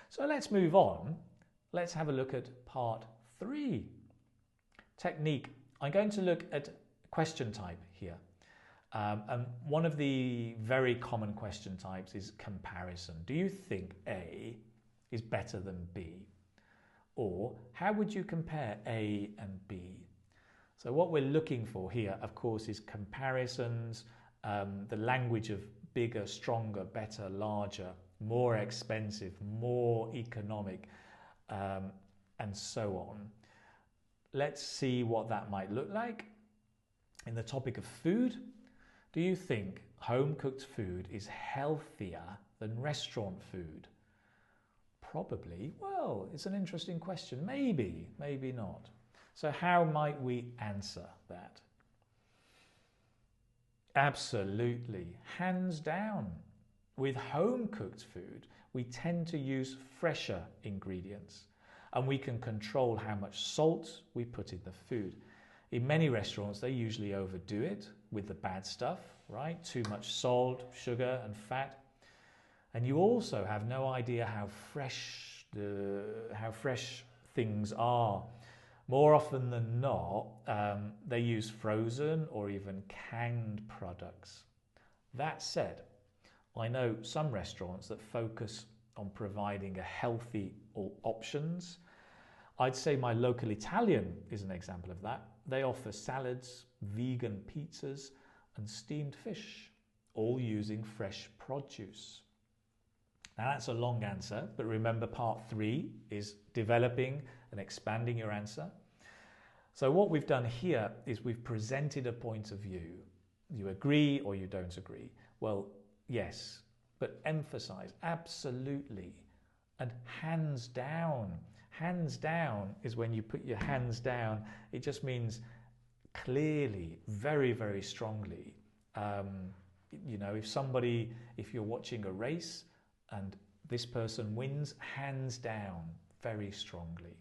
So let's move on. Let's have a look at part 3. Technique. I'm going to look at question type here. And one of the very common question types is comparison. Do you think A is better than B? Or how would you compare A and B? So what we're looking for here, of course, is comparisons, the language of bigger, stronger, better, larger, more expensive, more economic, and so on. Let's see what that might look like. In the topic of food, do you think home-cooked food is healthier than restaurant food? Probably. Well, it's an interesting question. Maybe, maybe not. So how might we answer that? Absolutely, hands down. With home-cooked food, we tend to use fresher ingredients, and we can control how much salt we put in the food. In many restaurants, they usually overdo it with the bad stuff, right? Too much salt, sugar, and fat. And you also have no idea how fresh things are. More often than not, they use frozen or even canned products. That said, I know some restaurants that focus on providing a healthy options. I'd say my local Italian is an example of that. They offer salads, vegan pizzas, and steamed fish, all using fresh produce. Now that's a long answer, but remember part 3 is developing and expanding your answer. So what we've done here is we've presented a point of view. You agree or you don't agree? Well, yes, but emphasize absolutely and hands down. Hands down is when you put your hands down, it just means clearly, very, very strongly. You know, if you're watching a race and this person wins, hands down, very strongly.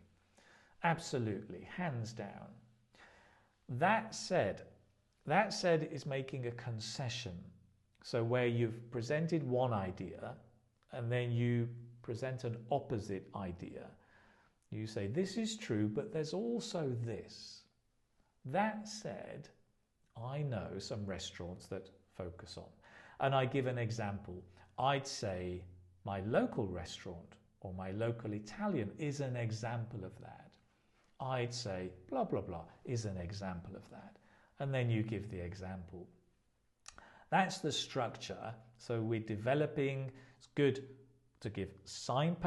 Absolutely, hands down. That said is making a concession. So where you've presented one idea and then you present an opposite idea. You say, this is true, but there's also this. That said, I know some restaurants that focus on. And I give an example. I'd say my local restaurant or my local Italian is an example of that. I'd say blah, blah, blah is an example of that. And then you give the example. That's the structure. So we're developing. It's good to give signposts.